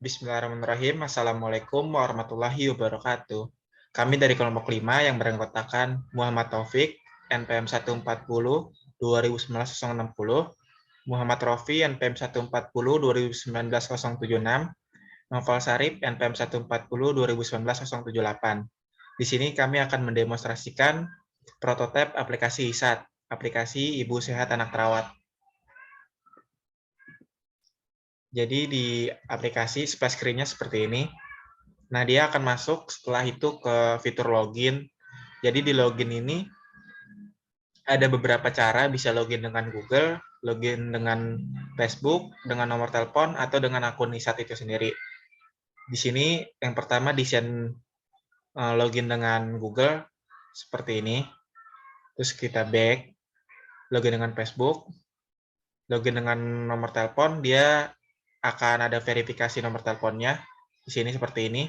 Bismillahirrahmanirrahim. Assalamualaikum warahmatullahi wabarakatuh. Kami dari kelompok 5 yang beranggotakan Muhammad Taufik, NPM 140 2019-060, Muhammad Rofi, NPM 140 2019-076, Noval Sarip, NPM 140 2019-078. Di sini kami akan mendemonstrasikan prototipe aplikasi ISAT, aplikasi Ibu Sehat Anak Terawat. Jadi di aplikasi splash screen-nya seperti ini. Nah, dia akan masuk setelah itu ke fitur login. Jadi di login ini ada beberapa cara, bisa login dengan Google, login dengan Facebook, dengan nomor telepon, atau dengan akun ISAT itu sendiri. Di sini yang pertama desain login dengan Google seperti ini. Terus kita back, login dengan Facebook, login dengan nomor telepon, dia akan ada verifikasi nomor teleponnya. Di sini seperti ini.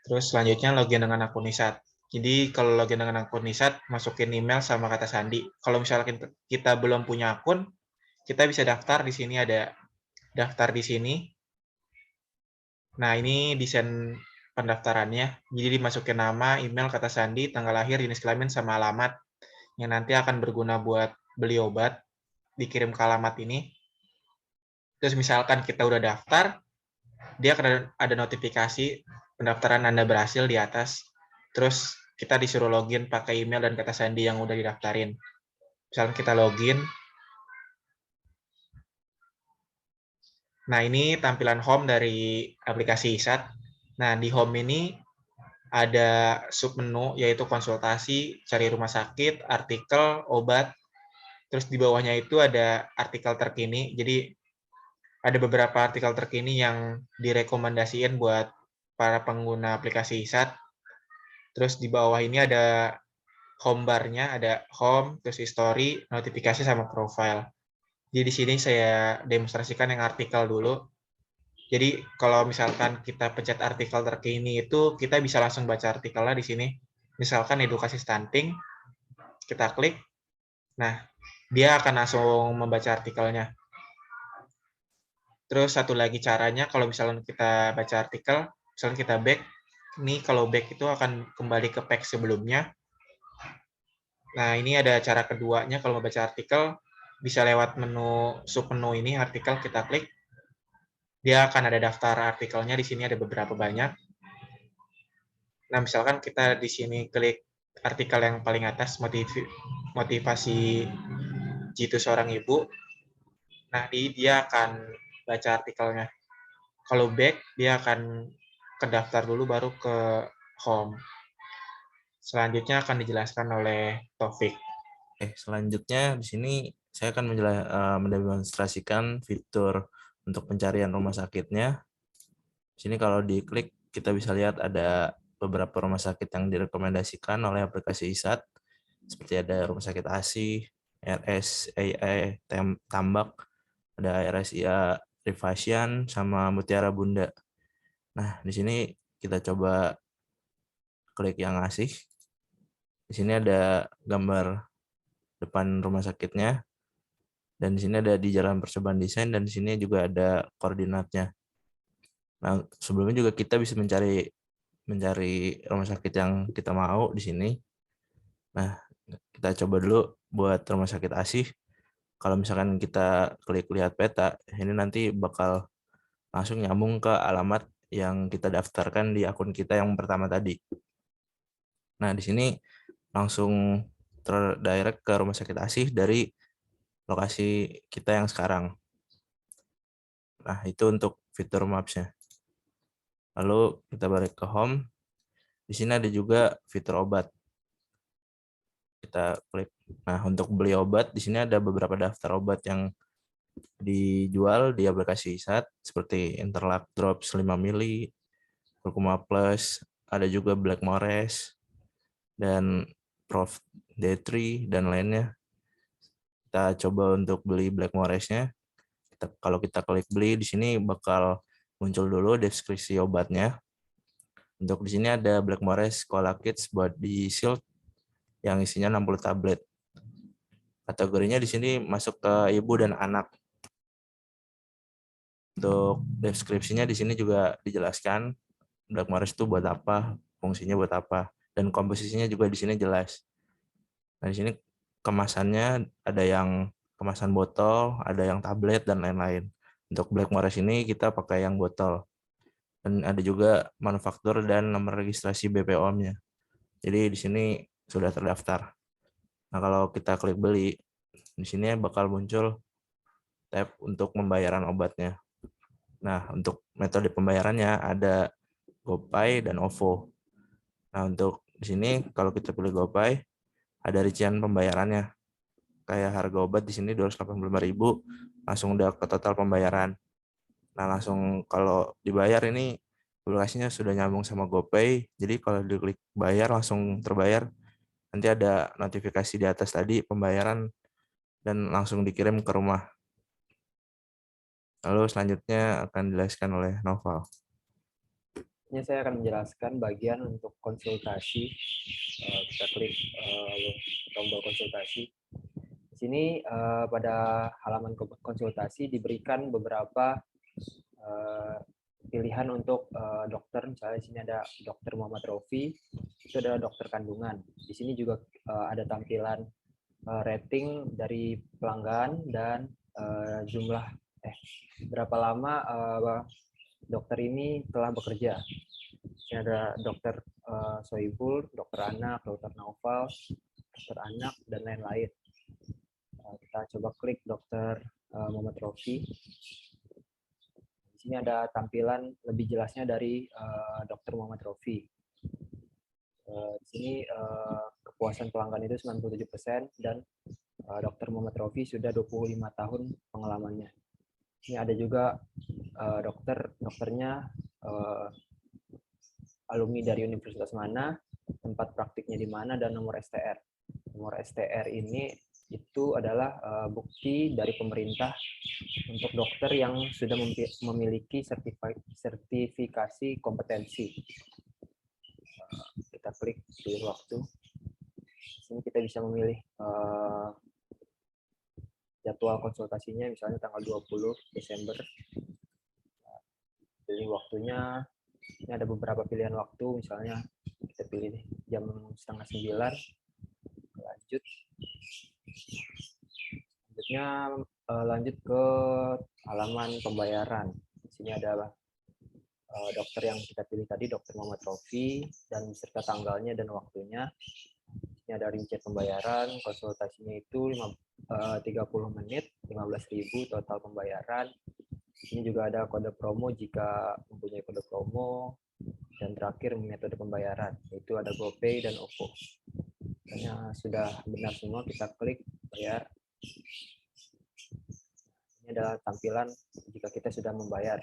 Terus selanjutnya login dengan akun ISAT. Jadi kalau login dengan akun ISAT, masukin email sama kata sandi. Kalau misalkan kita belum punya akun, kita bisa daftar. Di sini ada daftar di sini. Nah, ini desain pendaftarannya. Jadi dimasukin nama, email, kata sandi, tanggal lahir, jenis kelamin, sama alamat yang nanti akan berguna buat beli obat, dikirim ke alamat ini. Terus misalkan kita udah daftar, dia akan ada notifikasi pendaftaran Anda berhasil di atas. Terus kita disuruh login pakai email dan kata sandi yang udah didaftarin. Misalnya kita login. Nah, ini tampilan home dari aplikasi ISAT. Nah, di home ini ada submenu yaitu konsultasi, cari rumah sakit, artikel, obat. Terus di bawahnya itu ada artikel terkini. Jadi ada beberapa artikel terkini yang direkomendasiin buat para pengguna aplikasi ISAT. Terus di bawah ini ada home bar-nya, ada home, terus history, notifikasi, sama profile. Jadi di sini saya demonstrasikan yang artikel dulu. Jadi kalau misalkan kita pencet artikel terkini itu, kita bisa langsung baca artikelnya di sini. Misalkan edukasi stunting, kita klik. Nah, dia akan langsung membaca artikelnya. Terus satu lagi caranya, kalau misalnya kita baca artikel, misalnya kita back, ini kalau back itu akan kembali ke page sebelumnya. Nah, ini ada cara keduanya kalau mau baca artikel, bisa lewat menu submenu ini, artikel, kita klik. Dia akan ada daftar artikelnya, di sini ada beberapa banyak. Nah, misalkan kita di sini klik artikel yang paling atas, motivasi jitu seorang ibu. Nah, dia akan baca artikelnya. Kalau back, dia akan ke daftar dulu, baru ke home. Selanjutnya akan dijelaskan oleh Taufik. Selanjutnya di sini saya akan mendemonstrasikan fitur untuk pencarian rumah sakitnya. Di sini kalau diklik kita bisa lihat ada beberapa rumah sakit yang direkomendasikan oleh aplikasi ISAT, seperti ada Rumah Sakit ASI, RSIA Tambak, ada RSIA Rifasian, sama Mutiara Bunda. Nah, di sini kita coba klik yang ASI. Di sini ada gambar depan rumah sakitnya, dan di sini ada di Jalan Percobaan Desain, dan di sini juga ada koordinatnya. Nah, sebelumnya juga kita bisa mencari rumah sakit yang kita mau di sini. Nah, kita coba dulu buat rumah sakit ASI. Kalau misalkan kita klik lihat peta, ini nanti bakal langsung nyambung ke alamat yang kita daftarkan di akun kita yang pertama tadi. Nah, di sini langsung terdirect ke rumah sakit ASI dari lokasi kita yang sekarang. Nah, itu untuk fitur Maps-nya. Lalu kita balik ke home. Di sini ada juga fitur obat. Kita klik. Nah, untuk beli obat, di sini ada beberapa daftar obat yang dijual di aplikasi ISAT, seperti Interlac Drops 5 mili, Kurkuma Plus, ada juga Blackmores, dan Prof D3, dan lainnya. Kita coba untuk beli Blackmores-nya. Kalau kita klik beli, di sini bakal muncul dulu deskripsi obatnya. Untuk di sini ada Blackmores Cola Kids buat di Shield yang isinya 60 tablet. Kategorinya di sini masuk ke ibu dan anak. Untuk deskripsinya di sini juga dijelaskan Blackmaris itu buat apa, fungsinya buat apa, dan komposisinya juga di sini jelas. Nah, di sini kemasannya ada yang kemasan botol, ada yang tablet dan lain-lain. Untuk Blackmaris ini kita pakai yang botol. Dan ada juga manufaktur dan nomor registrasi BPOM-nya. Jadi di sini sudah terdaftar. Nah, kalau kita klik beli, di sini bakal muncul tab untuk pembayaran obatnya. Nah, untuk metode pembayarannya ada GoPay dan OVO. Nah, untuk di sini kalau kita pilih GoPay, ada rincian pembayarannya. Kayak harga obat di sini 285.000, langsung udah ke total pembayaran. Nah, langsung kalau dibayar ini aplikasinya sudah nyambung sama GoPay. Jadi kalau diklik bayar langsung terbayar. Nanti ada notifikasi di atas tadi pembayaran dan langsung dikirim ke rumah. Lalu selanjutnya akan dijelaskan oleh Noval. Ini saya akan menjelaskan bagian untuk konsultasi. Kita klik tombol konsultasi. Di sini pada halaman konsultasi diberikan beberapa pilihan untuk dokter. Misalnya di sini ada Dokter Muhammad Rofi, itu adalah dokter kandungan. Di sini juga ada tampilan rating dari pelanggan dan jumlah berapa lama dokter ini telah bekerja. Ini ada dokter Soibul, dokter anak, dokter Naufal, dokter anak, dan lain-lain. Kita coba klik dokter Muhammad Rofi. Di sini ada tampilan lebih jelasnya dari dokter Muhammad Rofi. Di sini kepuasan pelanggan itu 97% dan dokter Muhammad Rofi sudah 25 tahun pengalamannya. Ini ada juga dokternya alumni dari universitas mana, tempat praktiknya di mana, dan nomor STR. Nomor STR ini itu adalah bukti dari pemerintah untuk dokter yang sudah memiliki sertifikasi kompetensi. Kita klik pilih waktu. Di sini kita bisa memilih jadwal konsultasinya, misalnya tanggal 20 Desember. Pilih waktunya. Ini ada beberapa pilihan waktu, misalnya kita pilih jam 8:30. Lanjut. Selanjutnya lanjut ke halaman pembayaran. Di sini adalah dokter yang kita pilih tadi, Dokter Muhammad Rofi, dan beserta tanggalnya dan waktunya. Ini ada rincian pembayaran, konsultasinya itu 30 menit, 15.000 total pembayaran. Ini juga ada kode promo jika mempunyai kode promo, dan terakhir metode pembayaran, yaitu ada GoPay dan OVO. Karena sudah benar semua, kita klik bayar. Ini adalah tampilan jika kita sudah membayar.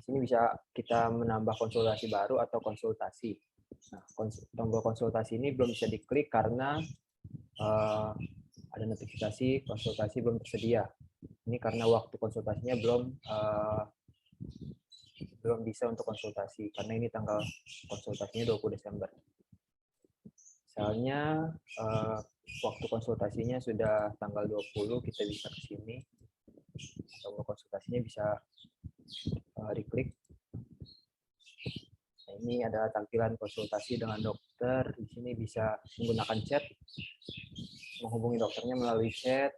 Di sini bisa kita menambah konsultasi baru atau konsultasi. Nah, tombol konsultasi ini belum bisa diklik karena ada notifikasi konsultasi belum tersedia. Ini karena waktu konsultasinya belum bisa untuk konsultasi, karena ini tanggal konsultasinya 20 Desember. Misalnya waktu konsultasinya sudah tanggal 20, kita bisa ke sini. Tombol konsultasinya bisa diklik. Nah, ini adalah tampilan konsultasi dengan dokter. Di sini bisa menggunakan chat, menghubungi dokternya melalui chat,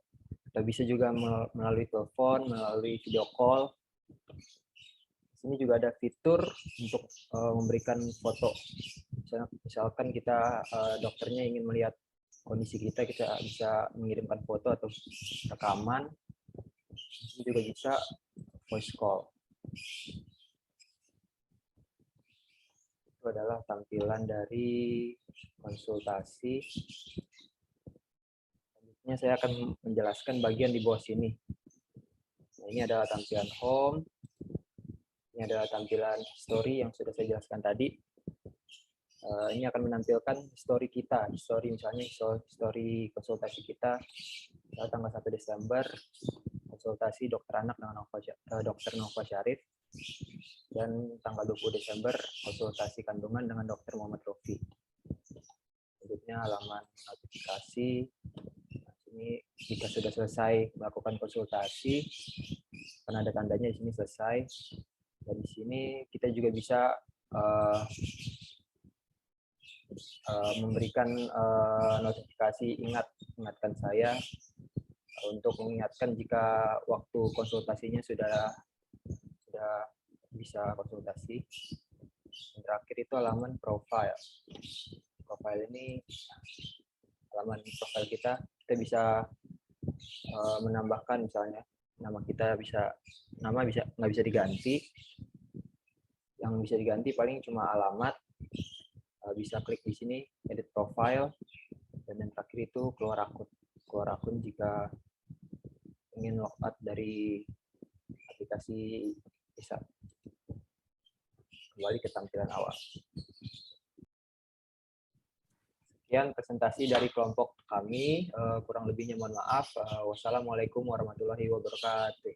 atau bisa juga melalui telepon, melalui video call. Di sini juga ada fitur untuk memberikan foto. Misalkan kita dokternya ingin melihat kondisi kita bisa mengirimkan foto atau rekaman. Ini juga bisa voice call. Itu adalah tampilan dari konsultasi. Selanjutnya saya akan menjelaskan bagian di bawah sini. Nah, ini adalah tampilan home. Ini adalah tampilan story yang sudah saya jelaskan tadi. Ini akan menampilkan story kita. Story misalnya story konsultasi kita tanggal 1 Desember, konsultasi dokter anak dengan Dokter Nova Syarif, dan tanggal 20 Desember konsultasi kandungan dengan Dokter Muhammad Rofi. Selanjutnya halaman notifikasi. Nah, ini Ini jika sudah selesai melakukan konsultasi, akan ada tandanya di sini selesai. Dan di sini kita juga bisa memberikan notifikasi ingatkan saya untuk mengingatkan jika waktu konsultasinya sudah bisa konsultasi. Yang terakhir itu halaman profile. Profile ini halaman profile kita bisa menambahkan misalnya nama kita nggak bisa diganti. Yang bisa diganti paling cuma alamat. Bisa klik di sini edit profile, dan yang terakhir itu keluar akun jika ingin logout dari aplikasi. Bisa kembali ke tampilan awal. Sekian presentasi dari kelompok kami, kurang lebihnya mohon maaf. Wassalamualaikum warahmatullahi wabarakatuh.